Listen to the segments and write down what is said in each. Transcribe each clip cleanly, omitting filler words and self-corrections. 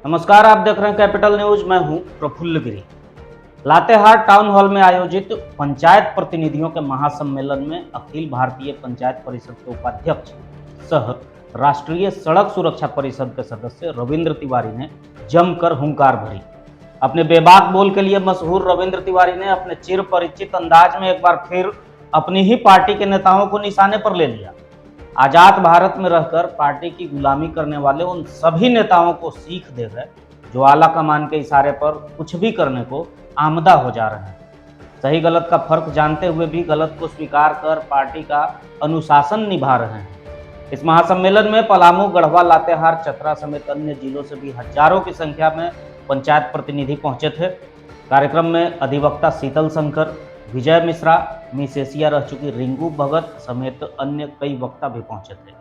नमस्कार, आप देख रहे हैं कैपिटल न्यूज। मैं हूं प्रफुल्ल गिरी। लातेहार टाउन हॉल में आयोजित पंचायत प्रतिनिधियों के महासम्मेलन में अखिल भारतीय पंचायत परिषद के उपाध्यक्ष सह राष्ट्रीय सड़क सुरक्षा परिषद के सदस्य रविंद्र तिवारी ने जमकर हुंकार भरी। अपने बेबाक बोल के लिए मशहूर रविंद्र तिवारी ने अपने चिर परिचित अंदाज में एक बार फिर अपनी ही पार्टी के नेताओं को निशाने पर ले लिया। आजाद भारत में रहकर पार्टी की गुलामी करने वाले उन सभी नेताओं को सीख दे गए जो आला कमान के इशारे पर कुछ भी करने को आमदा हो जा रहे हैं। सही गलत का फर्क जानते हुए भी गलत को स्वीकार कर पार्टी का अनुशासन निभा रहे हैं। इस महासम्मेलन में पलामू, गढ़वा, लातेहार, चतरा समेत अन्य जिलों से भी हजारों की संख्या में पंचायत प्रतिनिधि पहुंचे थे। कार्यक्रम में अधिवक्ता शीतल शंकर, विजय मिश्रा, मिस एशिया रह चुकी रिंकू भगत समेत अन्य कई वक्ता भी पहुंचे थे।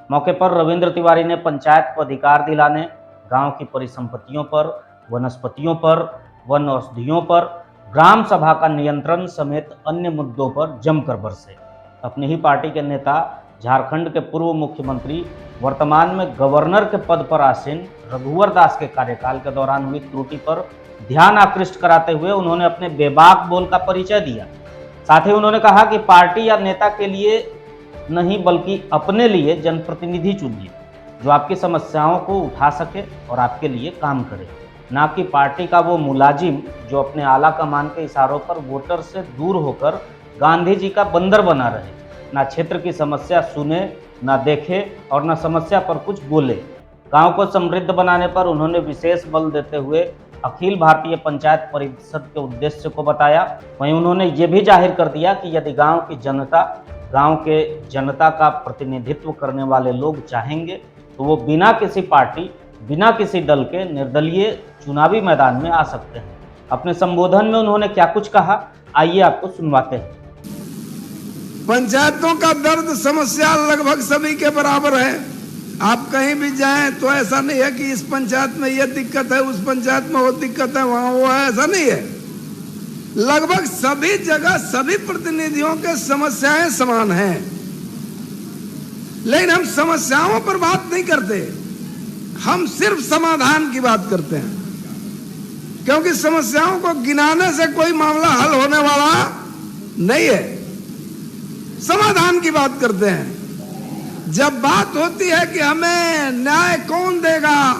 मौके पर रविंद्र तिवारी ने पंचायत को अधिकार दिलाने, गांव की परिसंपत्तियों पर, वनस्पतियों पर, वन औषधियों पर, ग्राम सभा का नियंत्रण समेत अन्य मुद्दों पर जमकर बरसे। अपनी ही पार्टी के नेता, झारखंड के पूर्व मुख्यमंत्री, वर्तमान में गवर्नर के पद पर आसीन रघुवर दास के कार्यकाल के दौरान हुई त्रुटि पर ध्यान आकृष्ट कराते हुए उन्होंने अपने बेबाक बोल का परिचय दिया। साथ ही उन्होंने कहा कि पार्टी या नेता के लिए नहीं बल्कि अपने लिए जनप्रतिनिधि चुनिए जो आपकी समस्याओं को उठा सके और आपके लिए काम करे, ना कि पार्टी का वो मुलाजिम जो अपने आला कमान के इशारों पर वोटर से दूर होकर गांधी जी का बंदर बना रहे, ना क्षेत्र की समस्या सुने, ना देखे और ना समस्या पर कुछ बोले। गांव को समृद्ध बनाने पर उन्होंने विशेष बल देते हुए अखिल भारतीय पंचायत परिषद के उद्देश्य को बताया। वहीं उन्होंने ये भी जाहिर कर दिया कि यदि गांव की जनता, गांव के जनता का प्रतिनिधित्व करने वाले लोग चाहेंगे तो वो बिना किसी पार्टी, बिना किसी दल के निर्दलीय चुनावी मैदान में आ सकते हैं। अपने संबोधन में उन्होंने क्या कुछ कहा, आइए आपको सुनवाते हैं। पंचायतों का दर्द, समस्या लगभग सभी के बराबर है। आप कहीं भी जाएं तो ऐसा नहीं है कि इस पंचायत में ये दिक्कत है, उस पंचायत में वो दिक्कत है, वहां वो है, ऐसा नहीं है। लगभग सभी जगह सभी प्रतिनिधियों के समस्याएं समान हैं, लेकिन हम समस्याओं पर बात नहीं करते, हम सिर्फ समाधान की बात करते हैं, क्योंकि समस्याओं को गिनाने से कोई मामला हल होने वाला नहीं है। समाधान की बात करते हैं। जब बात होती है कि हमें न्याय कौन देगा,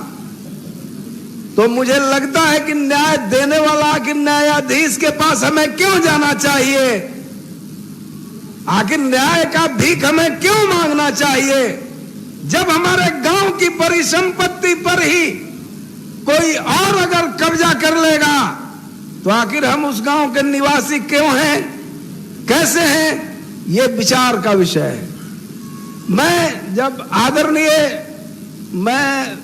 तो मुझे लगता है कि न्याय देने वाला आखिर न्यायाधीश के पास हमें क्यों जाना चाहिए, आखिर न्याय का भीख हमें क्यों मांगना चाहिए, जब हमारे गांव की परिसंपत्ति पर ही कोई और अगर कब्जा कर लेगा तो आखिर हम उस गांव के निवासी क्यों हैं, कैसे हैं, ये विचार का विषय है। मैं जब आदरणीय, मैं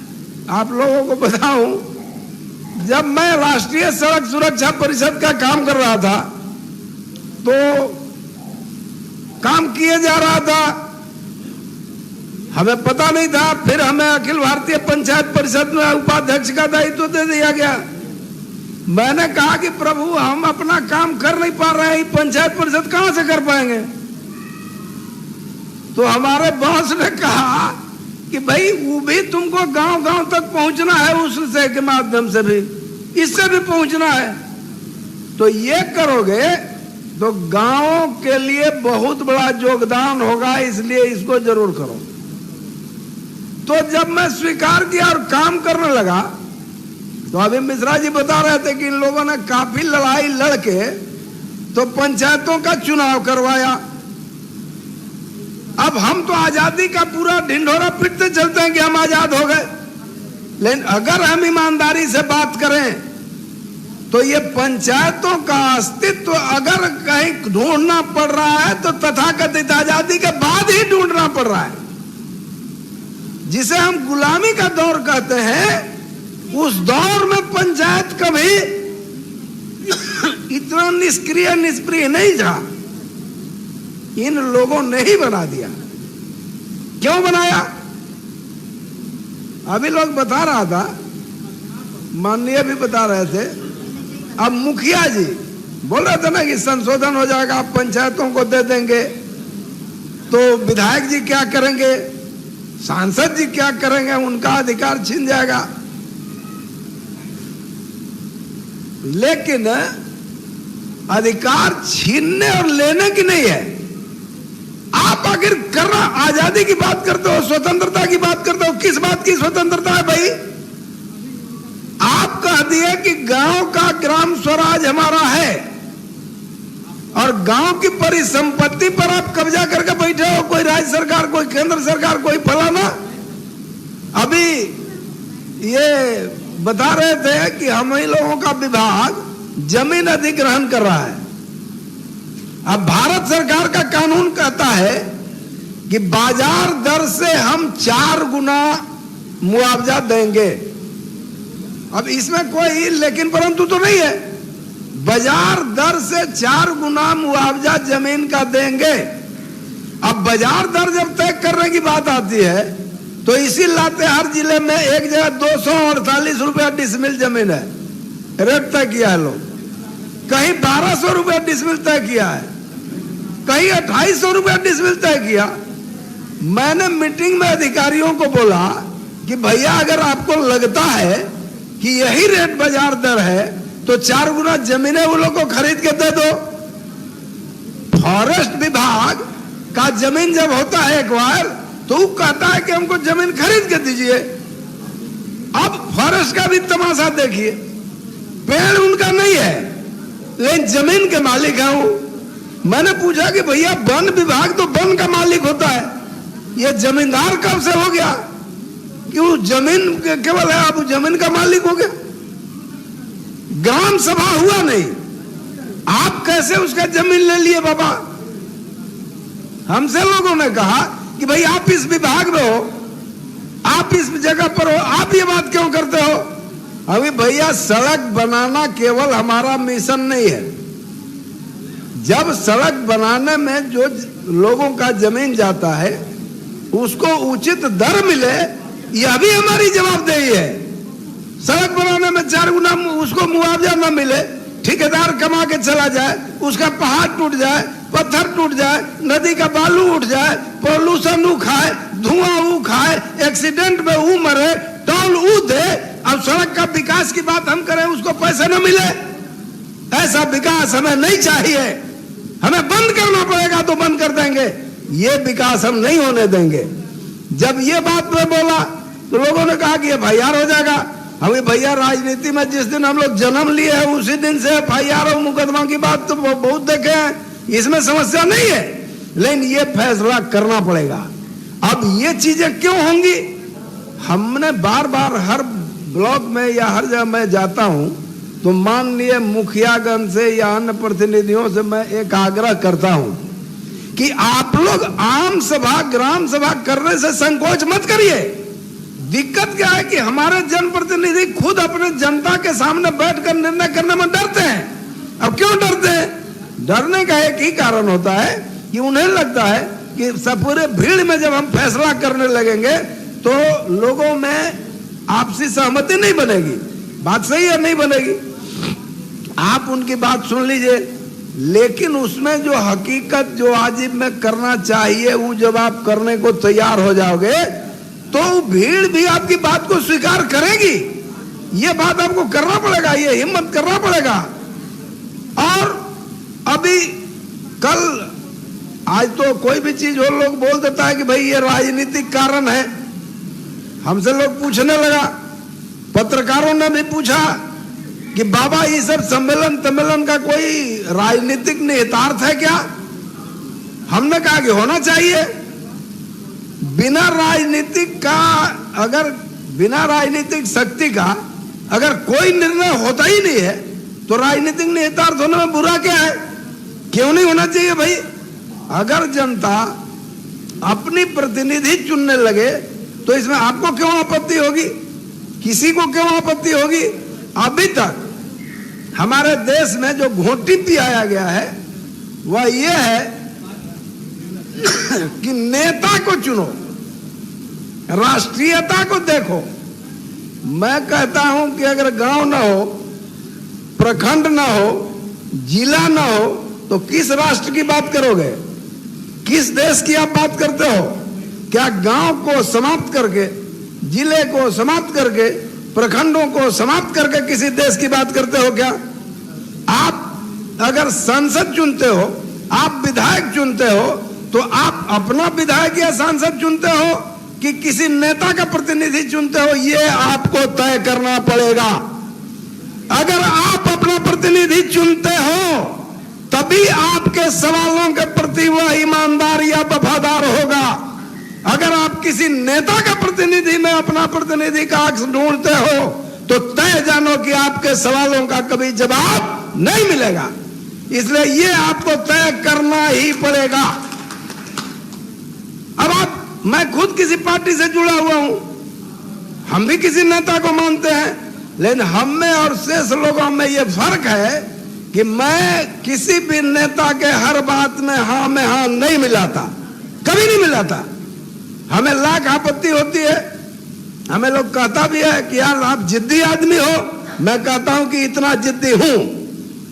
आप लोगों को बताऊं, जब मैं राष्ट्रीय सड़क सुरक्षा परिषद का काम कर रहा था तो काम किए जा रहा था, हमें पता नहीं था। फिर हमें अखिल भारतीय पंचायत परिषद में उपाध्यक्ष का दायित्व दे दिया गया। मैंने कहा कि प्रभु, हम अपना काम कर नहीं पा रहे हैं, पंचायत परिषद कहां से कर पाएंगे। तो हमारे बॉस ने कहा कि भाई वो भी तुमको गांव गांव तक पहुंचना है, उससे के माध्यम से भी, इससे भी पहुंचना है, तो ये करोगे तो गांव के लिए बहुत बड़ा योगदान होगा, इसलिए इसको जरूर करो। तो जब मैं स्वीकार किया और काम करने लगा तो अभी मिश्रा जी बता रहे थे कि इन लोगों ने काफी लड़ाई लड़के तो पंचायतों का चुनाव करवाया। अब हम तो आजादी का पूरा ढिंढोरा पीटते चलते हैं कि हम आजाद हो गए, लेकिन अगर हम ईमानदारी से बात करें तो ये पंचायतों का अस्तित्व अगर कहीं ढूंढना पड़ रहा है तो तथाकथित आजादी के बाद ही ढूंढना पड़ रहा है। जिसे हम गुलामी का दौर कहते हैं, उस दौर में पंचायत कभी इतना निष्क्रिय निष्प्रिय नहीं था। इन लोगों ने ही बना दिया। क्यों बनाया? अभी लोग बता रहा था, माननीय भी बता रहे थे, अब मुखिया जी बोल रहे थे ना कि संशोधन हो जाएगा, आप पंचायतों को दे देंगे, तो विधायक जी क्या करेंगे, सांसद जी क्या करेंगे, उनका अधिकार छीन जाएगा। लेकिन अधिकार छीनने और लेने की नहीं है। आप आखिर कर रहा, आजादी की बात करते हो, स्वतंत्रता की बात करते हो, किस बात की स्वतंत्रता है भाई? आप कह दिए कि गांव का ग्राम स्वराज हमारा है और गांव की परिसंपत्ति पर आप कब्जा करके बैठे हो, कोई राज्य सरकार, कोई केंद्र सरकार, कोई फलाना। अभी ये बता रहे थे कि हम ही लोगों का विभाग जमीन अधिग्रहण कर रहा है। अब भारत सरकार का कानून कहता है कि बाजार दर से हम 4 गुना मुआवजा देंगे। अब इसमें कोई लेकिन परंतु तो नहीं है। बाजार दर से 4 गुना मुआवजा जमीन का देंगे। अब बाजार दर जब तय करने की बात आती है तो इसी लातेहार जिले में एक जगह 248 रुपया डिसमिल जमीन है, रेट तय किया है लोग। कहीं 1200 रुपया डिसमिल तय किया है, कहीं 2800 रुपया डिसमिल तय किया। मैंने मीटिंग में अधिकारियों को बोला कि भैया अगर आपको लगता है कि यही रेट बाजार दर है तो 4 गुना जमीनें वो लोग को खरीद के दे दो। फॉरेस्ट विभाग का जमीन जब होता है एक्वायर तो वो कहता है कि हमको जमीन खरीद के दीजिए। अब फॉरेस्ट का भी तमाशा देखिए, पेड़ उनका नहीं है लेकिन जमीन के मालिक है वो। मैंने पूछा कि भैया वन विभाग तो वन का मालिक होता है, ये जमींदार कब से हो गया कि वो जमीन केवल है, आप जमीन का मालिक हो गया? ग्राम सभा हुआ नहीं, आप कैसे उसका जमीन ले लिए बाबा? हमसे लोगों ने कहा कि भाई आप इस विभाग में हो, आप इस जगह पर हो, आप ये बात क्यों करते हो? अभी भैया सड़क बनाना केवल हमारा मिशन नहीं है। जब सड़क बनाने में जो लोगों का जमीन जाता है उसको उचित दर मिले, यह भी हमारी जवाबदेही है। सड़क बनाने में 4 गुना उसको मुआवजा न मिले, ठेकेदार कमा के चला जाए, उसका पहाड़ टूट जाए, पत्थर टूट जाए, नदी का बालू उठ जाए, पोल्यूशन ऊ खाए, धुआं ऊ खाए, एक्सीडेंट में ऊ मरे, टोल ऊ दे, अब सड़क का विकास की बात हम करें उसको पैसे न मिले। ऐसा विकास हमें नहीं चाहिए। हमें बंद करना पड़ेगा तो बंद कर देंगे, ये विकास हम नहीं होने देंगे। जब ये बात मैं बोला तो लोगों ने कहा कि FIR हो जाएगा। हमें भैया राजनीति में जिस दिन हम लोग जन्म लिए हैं उसी दिन से FIR और मुकदमा की बात तो बहुत देखे हैं, इसमें समस्या नहीं है, लेकिन ये फैसला करना पड़ेगा। अब ये चीजें क्यों होंगी? हमने बार बार हर ब्लॉक में या हर जगह मैं जाता हूं तो माननीय मुखियागण से या अन्य प्रतिनिधियों से मैं एक आग्रह करता हूं कि आप लोग आम सभा, ग्राम सभा करने से संकोच मत करिए। दिक्कत क्या है कि हमारे जनप्रतिनिधि खुद अपने जनता के सामने बैठकर निर्णय करने में डरते हैं। अब क्यों डरते हैं? डरने का एक ही कारण होता है कि उन्हें लगता है कि सब पूरे भीड़ में जब हम फैसला करने लगेंगे तो लोगों में आपसी सहमति नहीं बनेगी। बात सही है, नहीं बनेगी। आप उनकी बात सुन लीजिए, लेकिन उसमें जो हकीकत जो वाजिब में करना चाहिए वो जब आप करने को तैयार हो जाओगे तो भीड़ भी आपकी बात को स्वीकार करेगी। ये बात आपको करना पड़ेगा, ये हिम्मत करना पड़ेगा। और अभी कल आज तो कोई भी चीज और लोग बोल देता है कि भाई ये राजनीतिक कारण है। हमसे लोग पूछने लगा, पत्रकारों ने भी पूछा कि बाबा ये सब सम्मेलन का कोई राजनीतिक निहितार्थ है क्या? हमने कहा कि होना चाहिए। बिना राजनीतिक का, अगर बिना राजनीतिक शक्ति का अगर कोई निर्णय होता ही नहीं है तो राजनीतिक निहितार्थ होने में बुरा क्या है? क्यों नहीं होना चाहिए भाई? अगर जनता अपनी प्रतिनिधि चुनने लगे तो इसमें आपको क्यों आपत्ति होगी? किसी को क्यों आपत्ति होगी? अभी तक हमारे देश में जो घोंटी पियाया गया है वह यह है कि नेता को चुनो, राष्ट्रीयता को देखो। मैं कहता हूं कि अगर गांव ना हो, प्रखंड ना हो, जिला ना हो तो किस राष्ट्र की बात करोगे? किस देश की आप बात करते हो? क्या गांव को समाप्त करके, जिले को समाप्त करके, प्रखंडों को समाप्त करके किसी देश की बात करते हो क्या? आप अगर सांसद चुनते हो, आप विधायक चुनते हो, तो आप अपना विधायक या सांसद चुनते हो कि किसी नेता का प्रतिनिधि चुनते हो, ये आपको तय करना पड़ेगा। अगर आप अपना प्रतिनिधि चुनते हो तभी आपके सवालों के प्रति वह ईमानदार या वफादार होगा। अगर आप किसी नेता का प्रतिनिधि में अपना प्रतिनिधि का अक्स ढूंढते हो तो तय जानो कि आपके सवालों का कभी जवाब नहीं मिलेगा। इसलिए ये आपको तय करना ही पड़ेगा। अब मैं खुद किसी पार्टी से जुड़ा हुआ हूं, हम भी किसी नेता को मानते हैं, लेकिन हम में और शेष लोगों में ये फर्क है कि मैं किसी भी नेता के हर बात में हाँ में हाँ नहीं मिलाता, कभी नहीं मिलाता। हमें लाख आपत्ति होती है, हमें लोग कहता भी है कि यार आप जिद्दी आदमी हो। मैं कहता हूं कि इतना जिद्दी हूं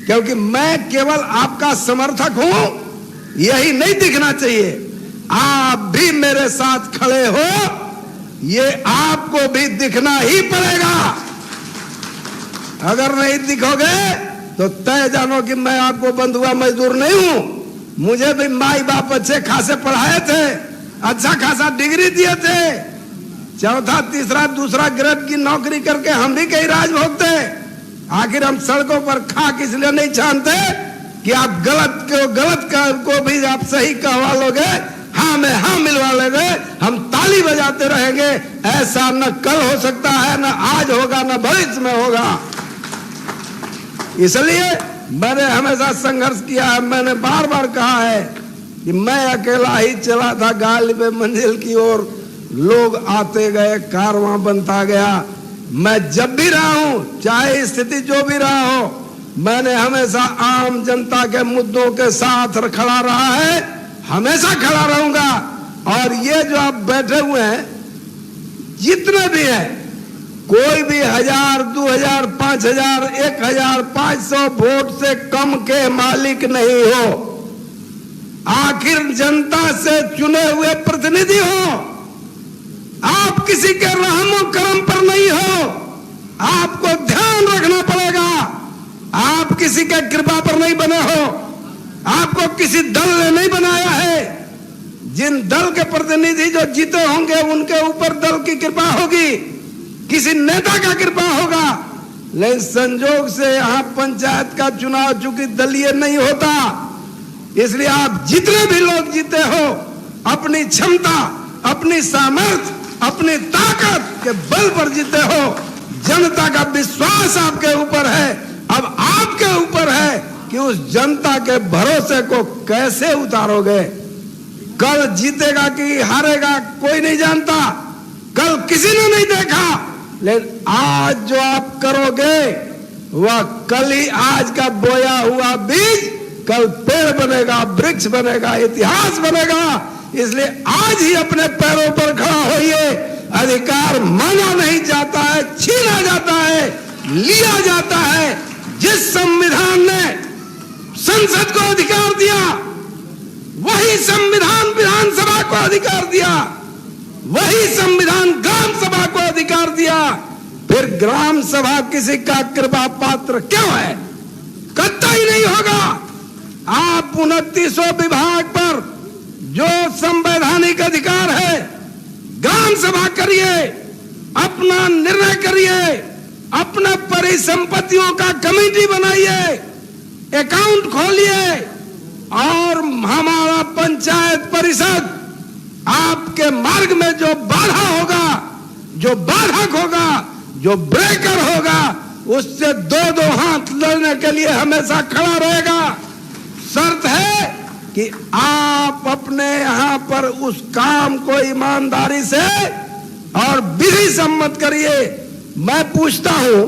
क्योंकि मैं केवल आपका समर्थक हूं, यही नहीं दिखना चाहिए। आप भी मेरे साथ खड़े हो, ये आपको भी दिखना ही पड़ेगा। अगर नहीं दिखोगे तो तय जानो कि मैं आपको बंधुआ मजदूर नहीं हूं। मुझे भी माई बाप अच्छे खासे पढ़ाए थे, अच्छा खासा डिग्री दिए थे, चौथा तीसरा दूसरा ग्रेड की नौकरी करके हम भी कई राज भोगते। आखिर हम सड़कों पर खाक इसलिए नहीं छानते कि आप गलत को भी आप सही कहवा लोगे, हाँ में हाँ मिलवा लोगे, हम ताली बजाते रहेंगे। ऐसा न कल हो सकता है, न आज होगा, न भविष्य में होगा। इसलिए मैंने हमेशा संघर्ष किया है। मैंने बार बार कहा है कि मैं अकेला ही चला था गालिब मंजिल की ओर, लोग आते गए, कारवां बनता गया। मैं जब भी रहा हूं, चाहे स्थिति जो भी रहा हो, मैंने हमेशा आम जनता के मुद्दों के साथ खड़ा रहा है, हमेशा खड़ा रहूंगा। और ये जो आप बैठे हुए हैं, जितने भी हैं, कोई भी 1000, 2000, 5000, 1500 वोट से कम के मालिक नहीं हो। आखिर जनता से चुने हुए प्रतिनिधि हो। आप किसी के रहमो करम पर नहीं हो, आपको ध्यान रखना पड़ेगा। आप किसी के कृपा पर नहीं बने हो, आपको किसी दल ने नहीं बनाया है। जिन दल के प्रतिनिधि जो जीते होंगे उनके ऊपर दल की कृपा होगी, किसी नेता का कृपा होगा। लेकिन संजोग से यहाँ पंचायत का चुनाव चूंकि दलीय नहीं होता, इसलिए आप जितने भी लोग जीते हो अपनी क्षमता, अपनी सामर्थ्य, अपनी ताकत के बल पर जीते हो। जनता का विश्वास आपके ऊपर है। अब आपके ऊपर है कि उस जनता के भरोसे को कैसे उतारोगे। कल जीतेगा कि हारेगा कोई नहीं जानता, कल किसी ने नहीं देखा। लेकिन आज जो आप करोगे वह कल ही आज का बोया हुआ बीज कल पेड़ बनेगा, वृक्ष बनेगा, इतिहास बनेगा। इसलिए आज ही अपने पैरों पर खड़ा होइए। अधिकार मांगा नहीं जाता है, छीना जाता है, लिया जाता है। जिस संविधान ने संसद को अधिकार दिया, वही संविधान विधानसभा को अधिकार दिया, वही संविधान ग्राम सभा को अधिकार दिया। फिर ग्राम सभा किसी का कृपा पात्र क्यों है? कतई नहीं होगा। आप 29 विभाग पर जो संवैधानिक अधिकार है, ग्राम सभा करिए, अपना निर्णय करिए, अपने परिसंपत्तियों का कमेटी बनाइए, अकाउंट खोलिए और हमारा पंचायत परिषद आपके मार्ग में जो बाधा होगा, जो बाधक होगा, जो ब्रेकर होगा, उससे दो हाथ लड़ने के लिए हमेशा खड़ा रहेगा। शर्त है कि आप अपने यहां पर उस काम को ईमानदारी से और विधि सम्मत करिए। मैं पूछता हूं,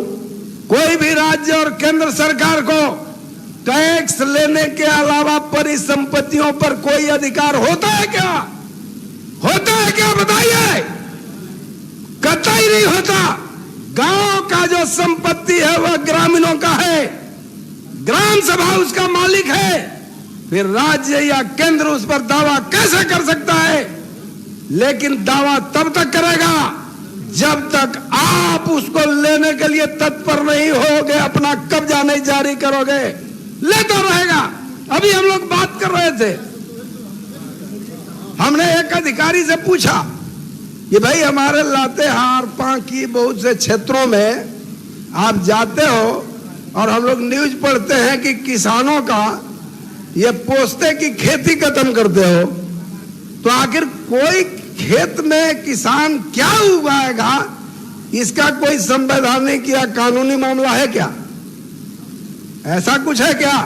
कोई भी राज्य और केंद्र सरकार को टैक्स लेने के अलावा परिसंपत्तियों पर कोई अधिकार होता है क्या? होता है क्या? बताइए। कतई नहीं होता। गांव का जो संपत्ति है वह ग्रामीणों का है, ग्राम सभा उसका मालिक है। फिर राज्य या केंद्र उस पर दावा कैसे कर सकता है? लेकिन दावा तब तक करेगा जब तक आप उसको लेने के लिए तत्पर नहीं होगे, अपना कब्जा नहीं जारी करोगे, लेता रहेगा। अभी हम लोग बात कर रहे थे, हमने एक अधिकारी से पूछा कि भाई हमारे लातेहार, पांकी, बहुत से क्षेत्रों में आप जाते हो और हम लोग न्यूज पढ़ते हैं कि किसानों का ये पोस्ते की खेती खत्म करते हो, तो आखिर कोई खेत में किसान क्या उगाएगा, इसका कोई संवैधानिक या कानूनी मामला है क्या? ऐसा कुछ है क्या?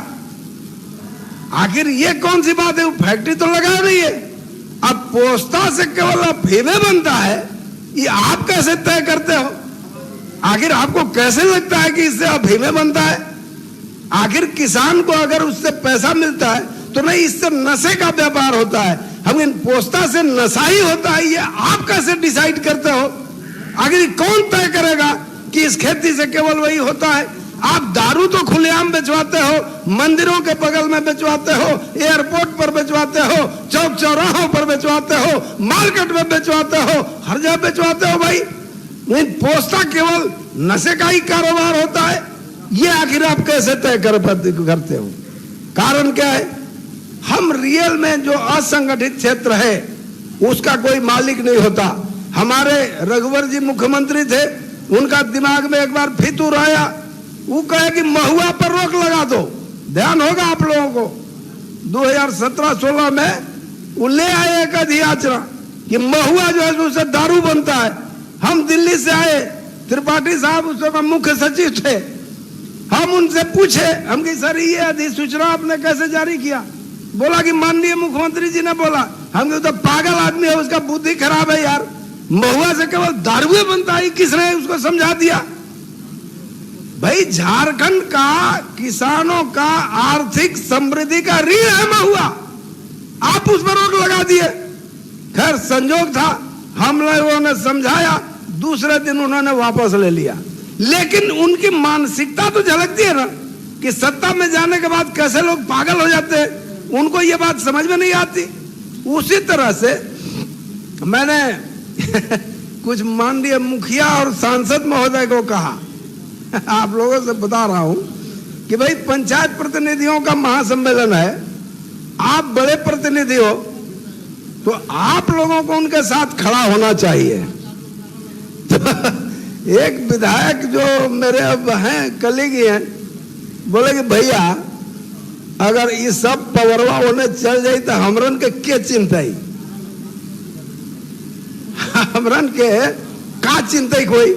आखिर ये कौन सी बात है? वो फैक्ट्री तो लगा नहीं है। अब पोस्ता से केवल अफीमे बनता है, ये आप कैसे तय करते हो? आखिर आपको कैसे लगता है कि इससे अफीमे बनता है? आखिर किसान को अगर उससे पैसा मिलता है तो नहीं, इससे नशे का व्यापार होता है। हम इन पोस्ता से नशा ही होता है, ये आप कैसे डिसाइड करते हो? आखिर कौन तय करेगा कि इस खेती से केवल वही होता है? आप दारू तो खुलेआम बेचवाते हो, मंदिरों के बगल में बेचवाते हो, एयरपोर्ट पर बेचवाते हो, चौक चौराहों पर बेचवाते हो, मार्केट में बेचवाते हो, हर जगह बेचवाते हो। भाई पोस्ता केवल नशे का ही कारोबार होता है, ये आखिर आप कैसे तय करते हो? कारण क्या है? हम रियल में जो असंगठित क्षेत्र है उसका कोई मालिक नहीं होता। हमारे रघुवर जी मुख्यमंत्री थे, उनका दिमाग में एक बार फितूर आया, वो कहे कि महुआ पर रोक लगा दो। ध्यान होगा आप लोगों को, 2017-16 में वो ले आए एक अधियाचना कि महुआ जो है उससे दारू बनता है। हम दिल्ली से आए, त्रिपाठी साहब उस समय मुख्य सचिव थे, हम उनसे पूछे, हम कि सर ये अधिसूचना आपने कैसे जारी किया? बोला कि माननीय मुख्यमंत्री जी ने बोला। हम तो पागल आदमी है, उसका बुद्धि खराब है यार, महुआ से केवल दारू बनता है, किसने उसको समझा दिया? भाई झारखंड का किसानों का आर्थिक समृद्धि का रीढ़ है महुआ, आप उस पर रोक लगा दिए। खैर संजोग था, हम लोगों ने समझाया, दूसरे दिन उन्होंने वापस ले लिया। लेकिन उनकी मानसिकता तो झलकती है ना कि सत्ता में जाने के बाद कैसे लोग पागल हो जाते हैं, उनको ये बात समझ में नहीं आती। उसी तरह से मैंने कुछ माननीय मुखिया और सांसद महोदय को कहा, आप लोगों से बता रहा हूं कि भाई पंचायत प्रतिनिधियों का महासम्मेलन है, आप बड़े प्रतिनिधि हो तो आप लोगों को उनके साथ खड़ा होना चाहिए। तो एक विधायक जो मेरे अब हैं, कलीग हैं, बोले कि भैया अगर ये सब पवरवा होने चल जाए तो हमरन के चिंता ही, हमरन के का चिंता ही कोई,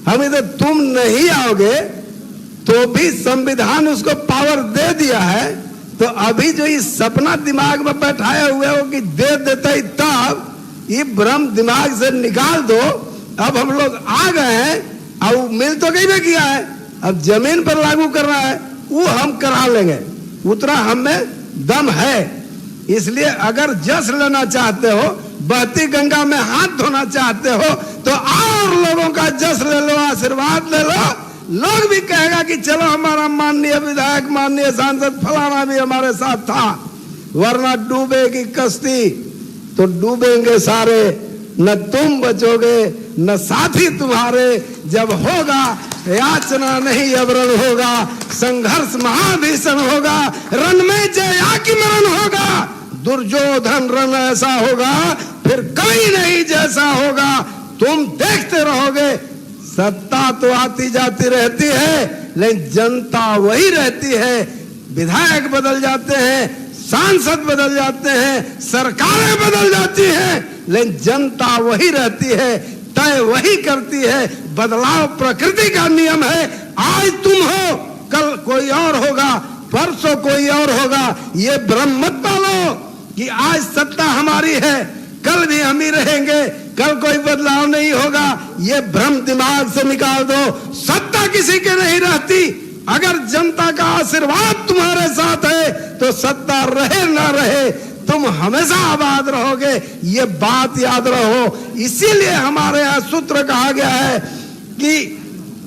हम इधर तुम नहीं आओगे तो भी संविधान उसको पावर दे दिया है। तो अभी जो ये सपना दिमाग में बैठाए हुए हो कि दे देता ही, तब ये भ्रम दिमाग से निकाल दो। अब हम लोग आ गए हैं, अब मिल तो कहीं भी किया है, अब जमीन पर लागू करना है, वो हम करा लेंगे, उतना हम में दम है। इसलिए अगर जस लेना चाहते हो, बहती गंगा में हाथ धोना चाहते हो, तो और लोगों का जस ले लो, आशीर्वाद ले लो। लोग भी कहेगा कि चलो हमारा माननीय विधायक, माननीय सांसद फलाना भी हमारे साथ था, वरना डूबेगी कश्ती तो डूबेंगे सारे, न तुम बचोगे न साथी तुम्हारे। जब होगा याचना नहीं अब रण होगा, संघर्ष महाभीषण होगा, रण में जया की मरण होगा, दुर्योधन रण ऐसा होगा फिर कहीं नहीं जैसा होगा। तुम देखते रहोगे, सत्ता तो आती जाती रहती है लेकिन जनता वही रहती है। विधायक बदल जाते हैं, सांसद बदल जाते हैं, सरकारें बदल जाती हैं, लेकिन जनता वही रहती है, तय वही करती है। बदलाव प्रकृति का नियम है। आज तुम हो, कल कोई और होगा, परसों कोई और होगा। ये भ्रम मत पालो कि आज सत्ता हमारी है, कल भी हम ही रहेंगे, कल कोई बदलाव नहीं होगा। ये भ्रम दिमाग से निकाल दो। सत्ता किसी के नहीं रहती। अगर जनता का आशीर्वाद तुम्हारे साथ है तो सत्ता रहे ना रहे, तुम हमेशा आबाद रहोगे, ये बात याद रहो। इसीलिए हमारे यहाँ सूत्र कहा गया है कि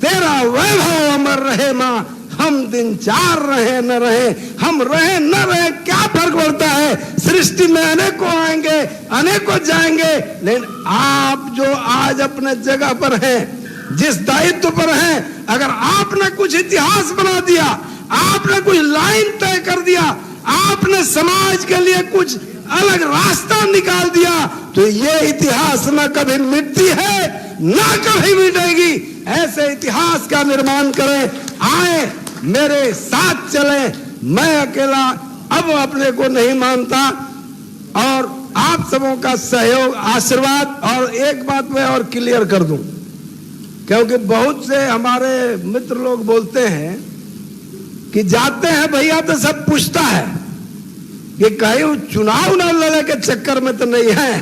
तेरा वैभव अमर रहे मां, हम दिन 4 रहे न रहे, हम रहे न रहे, क्या फर्क पड़ता है। सृष्टि में अनेकों आएंगे, अनेकों जाएंगे, लेकिन आप जो आज अपने जगह पर हैं, जिस दायित्व पर हैं, अगर आपने कुछ इतिहास बना दिया, आपने कुछ लाइन तय कर दिया, आपने समाज के लिए कुछ अलग रास्ता निकाल दिया, तो ये इतिहास न कभी मिटती है ना कभी मिटेगी। ऐसे इतिहास का निर्माण करें, आए मेरे साथ चलें। मैं अकेला अब अपने को नहीं मानता, और आप सबों का सहयोग, आशीर्वाद। और एक बात मैं और क्लियर कर दूं, क्योंकि बहुत से हमारे मित्र लोग बोलते हैं कि जाते हैं भैया तो सब पूछता है कि कहीं चुनाव न लड़ने के चक्कर में तो नहीं है,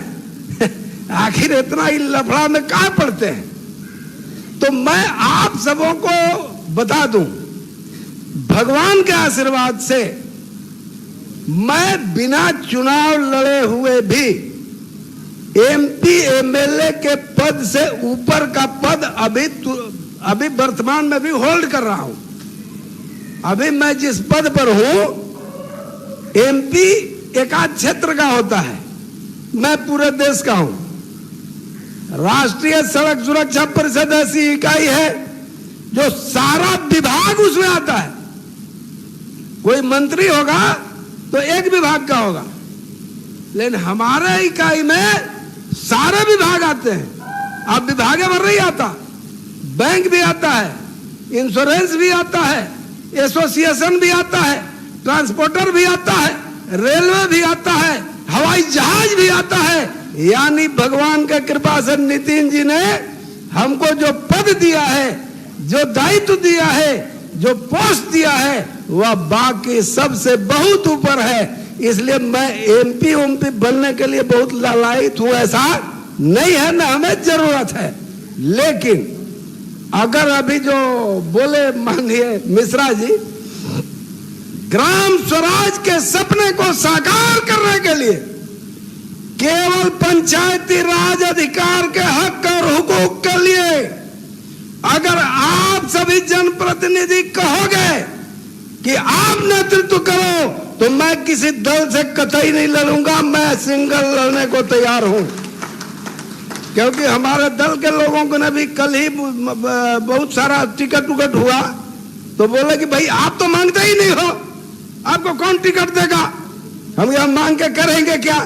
आखिर इतना ही लफड़ा में कहां पड़ते हैं। तो मैं आप सबों को बता दूं, भगवान के आशीर्वाद से मैं बिना चुनाव लड़े हुए भी एमपी एमएलए के पद से ऊपर का पद अभी वर्तमान में भी होल्ड कर रहा हूं। अभी मैं जिस पद पर हूं, एमपी एकाध क्षेत्र का होता है, मैं पूरे देश का हूं। राष्ट्रीय सड़क सुरक्षा परिषद ऐसी इकाई है जो सारा विभाग उसमें आता है। कोई मंत्री होगा तो एक विभाग का होगा, लेकिन हमारे इकाई में सारे विभाग आते हैं। अब विभाग भर नहीं आता, बैंक भी आता है, इंश्योरेंस भी आता है, एसोसिएशन भी आता है, ट्रांसपोर्टर भी आता है, रेलवे भी आता है, हवाई जहाज भी आता है। यानी भगवान के कृपा से नितिन जी ने हमको जो पद दिया है, जो दायित्व दिया है, जो पोस्ट दिया है, वह बाकी सबसे बहुत ऊपर है। इसलिए मैं एमपी बनने के लिए बहुत लालायित हूं, ऐसा नहीं है, ना हमें जरूरत है। लेकिन अगर अभी जो बोले माननीय मिश्रा जी, ग्राम स्वराज के सपने को साकार करने के लिए केवल पंचायती राज अधिकार के हक और हुकूक के लिए अगर आप सभी जनप्रतिनिधि कहोगे कि आप नेतृत्व करो, तो मैं किसी दल से कतई नहीं लड़ूंगा, मैं सिंगल लड़ने को तैयार हूं। क्योंकि हमारे दल के लोगों को ने भी कल ही बहुत सारा टिकट हुआ, तो बोले कि भाई आप तो मांगते ही नहीं हो, आपको कौन टिकट देगा, हम यह मांग के करेंगे क्या।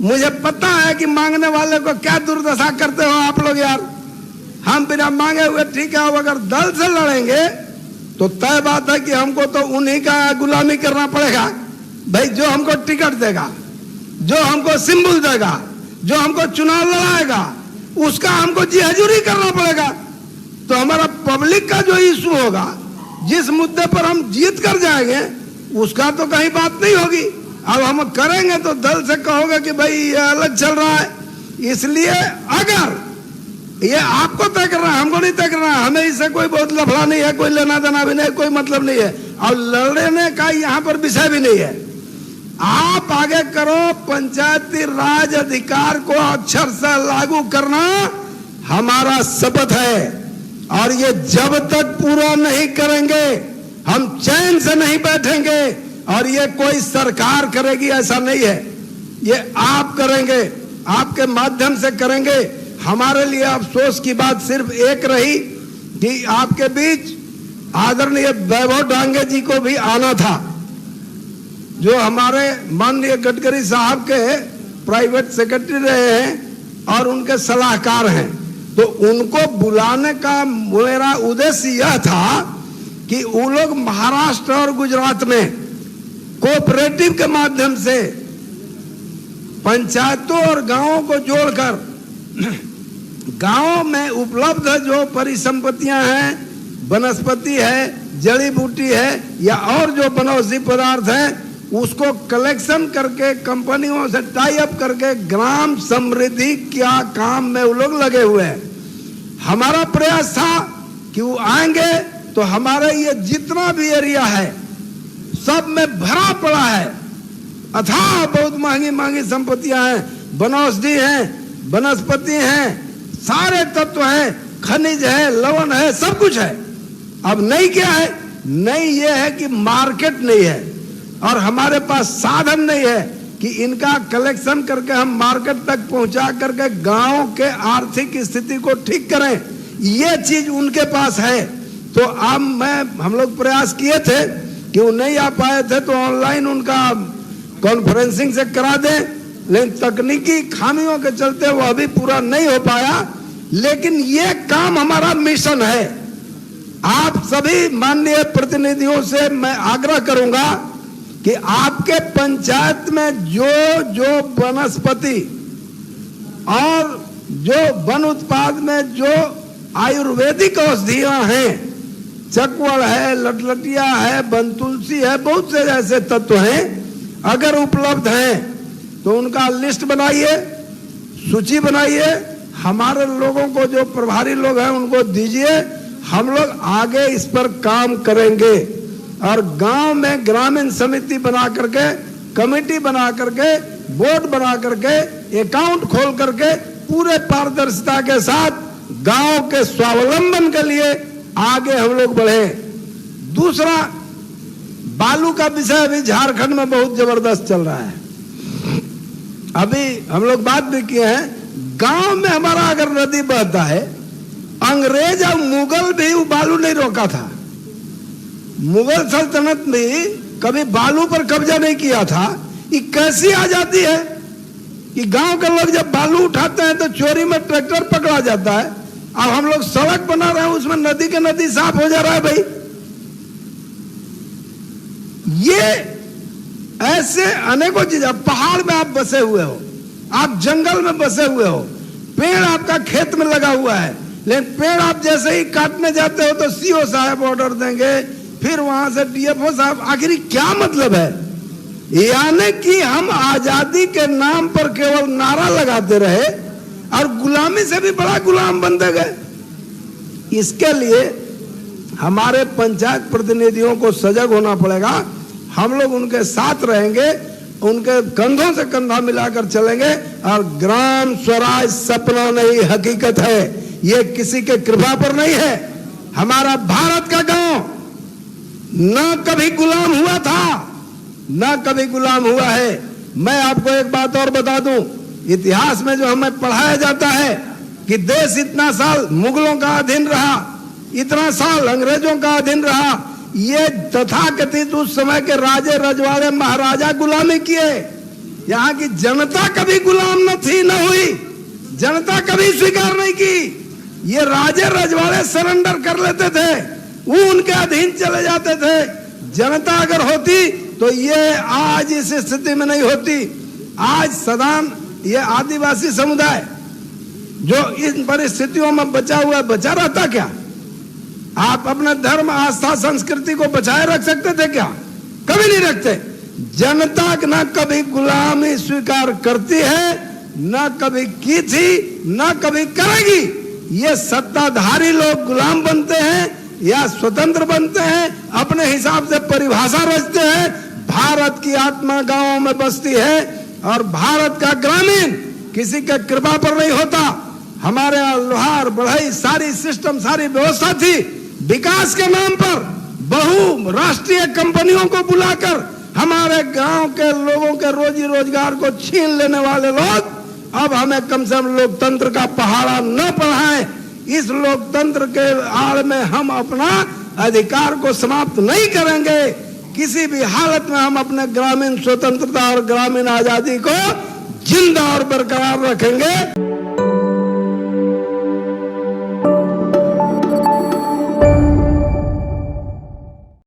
मुझे पता है कि मांगने वाले को क्या दुर्दशा करते हो आप लोग यार। हम बिना मांगे हुए ठीक है, अगर दल से लड़ेंगे तो तय बात है कि हमको तो उन्हीं का गुलामी करना पड़ेगा। भाई जो हमको टिकट देगा, जो हमको सिंबल देगा, जो हमको चुनाव लड़ाएगा, उसका हमको जी हजूरी करना पड़ेगा। तो हमारा पब्लिक का जो इशू होगा, जिस मुद्दे पर हम जीत कर जाएंगे, उसका तो कहीं बात नहीं होगी। अब हम करेंगे तो दल से कहोगे कि भाई ये अलग चल रहा है। इसलिए अगर ये आपको तय करना है, हमको नहीं तय करना है, हमें इससे कोई बहुत लफड़ा नहीं है, कोई लेना देना भी नहीं, कोई मतलब नहीं है, और लड़ने का यहाँ पर विषय भी नहीं है। आप आगे करो, पंचायती राज अधिकार को अक्षर से लागू करना हमारा शपथ है, और ये जब तक पूरा नहीं करेंगे हम चैन से नहीं बैठेंगे। और ये कोई सरकार करेगी ऐसा नहीं है, ये आप करेंगे, आपके माध्यम से करेंगे। हमारे लिए अफसोस की बात सिर्फ एक रही कि आपके बीच आदरणीय वैभव डांगे जी को भी आना था, जो हमारे माननीय गडकरी साहब के प्राइवेट सेक्रेटरी रहे हैं और उनके सलाहकार हैं। तो उनको बुलाने का मेरा उद्देश्य यह था कि वो लोग महाराष्ट्र और गुजरात में कोऑपरेटिव के माध्यम से पंचायतों और गांवों को जोड़कर गांव में उपलब्ध जो परिसंपत्तियां हैं, वनस्पति है, जड़ी बूटी है, या और जो बनौषधि पदार्थ हैं, उसको कलेक्शन करके कंपनियों से टाई अप करके ग्राम समृद्धि क्या काम में वो लोग लगे हुए हैं। हमारा प्रयास था कि वो आएंगे तो हमारे ये जितना भी एरिया है सब में भरा पड़ा है, अथाह बहुत महंगी महंगी संपत्तियां हैं, बनौषधि हैं, वनस्पति हैं, सारे तत्व हैं, खनिज है, लवण है, सब कुछ है। अब नहीं क्या है नहीं ये है कि मार्केट नहीं है और हमारे पास साधन नहीं है कि इनका कलेक्शन करके हम मार्केट तक पहुंचा करके गांव के आर्थिक स्थिति को ठीक करें, ये चीज उनके पास है। तो अब हम लोग प्रयास किए थे कि वो नहीं आ पाए थे तो ऑनलाइन उनका कॉन्फ्रेंसिंग से करा दें, लेकिन तकनीकी खामियों के चलते वो अभी पूरा नहीं हो पाया। लेकिन ये काम हमारा मिशन है। आप सभी माननीय प्रतिनिधियों से मैं आग्रह करूंगा कि आपके पंचायत में जो वनस्पति और जो वन उत्पाद में जो आयुर्वेदिक औषधियां हैं, चकवड़ है, लटलटिया है, बनतुलसी है, बहुत से ऐसे तत्व हैं, अगर उपलब्ध हैं तो उनका लिस्ट बनाइए, सूची बनाइए, हमारे लोगों को जो प्रभारी लोग हैं उनको दीजिए। हम लोग आगे इस पर काम करेंगे और गांव में ग्रामीण समिति बना करके, कमेटी बना करके, बोर्ड बना करके, अकाउंट खोल करके पूरे पारदर्शिता के साथ गांव के स्वावलंबन के लिए आगे हम लोग बढ़े। दूसरा, बालू का विषय अभी झारखंड में बहुत जबरदस्त चल रहा है। अभी हम लोग बात भी किए हैं, गांव में हमारा अगर नदी बहता है, अंग्रेज और मुगल भी वो बालू नहीं रोका था। मुगल सल्तनत भी कभी बालू पर कब्जा नहीं किया था। ये कैसी आ जाती है कि गांव के लोग जब बालू उठाते हैं तो चोरी में ट्रैक्टर पकड़ा जाता है। अब हम लोग सड़क बना रहे हैं, उसमें नदी के नदी साफ हो जा रहा है। भाई ये ऐसे अनेकों चीजें, पहाड़ में आप बसे हुए हो, आप जंगल में बसे हुए हो, पेड़ आपका खेत में लगा हुआ है, लेकिन पेड़ आप जैसे ही काटने जाते हो तो सीओ साहब ऑर्डर देंगे, फिर वहां से डीएफओ साहब। आखिर क्या मतलब है? यानी कि हम आजादी के नाम पर केवल नारा लगाते रहे और गुलामी से भी बड़ा गुलाम बनते गए। इसके लिए हमारे पंचायत प्रतिनिधियों को सजग होना पड़ेगा। हम लोग उनके साथ रहेंगे, उनके कंधों से कंधा मिलाकर चलेंगे और ग्राम स्वराज सपना नहीं, हकीकत है। ये किसी के कृपा पर नहीं है। हमारा भारत का गांव न कभी गुलाम हुआ था, न कभी गुलाम हुआ है। मैं आपको एक बात और बता दूं, इतिहास में जो हमें पढ़ाया जाता है कि देश इतना साल मुगलों का अधीन रहा, इतना साल अंग्रेजों का अधीन रहा, ये तथाकथित उस समय के राजे रजवाड़े महाराजा गुलामी किए। यहाँ की जनता कभी गुलाम न थी, न हुई। जनता कभी स्वीकार नहीं की। ये राजे रजवाड़े सरेंडर कर लेते थे, वो उनके अधीन चले जाते थे। जनता अगर होती तो ये आज इस स्थिति में नहीं होती। आज सदान ये आदिवासी समुदाय जो इन परिस्थितियों में बचा हुआ है, बचा रहता क्या? आप अपने धर्म, आस्था, संस्कृति को बचाए रख सकते थे क्या? कभी नहीं रखते। जनता न कभी गुलामी स्वीकार करती है, न कभी की थी, न कभी करेगी। ये सत्ताधारी लोग गुलाम बनते हैं या स्वतंत्र बनते हैं, अपने हिसाब से परिभाषा रचते हैं। भारत की आत्मा गांवों में बसती है और भारत का ग्रामीण किसी के कृपा पर नहीं होता। हमारे लोहार बढ़ई सारी सिस्टम, सारी व्यवस्था थी। विकास के नाम पर बहु राष्ट्रीय कंपनियों को बुलाकर हमारे गांव के लोगों के रोजी रोजगार को छीन लेने वाले लोग अब हमें कम से कम लोकतंत्र का पहाड़ा न पढ़ाएं। इस लोकतंत्र के आड़ में हम अपना अधिकार को समाप्त नहीं करेंगे। किसी भी हालत में हम अपने ग्रामीण स्वतंत्रता और ग्रामीण आजादी को जिंदा और बरकरार रखेंगे।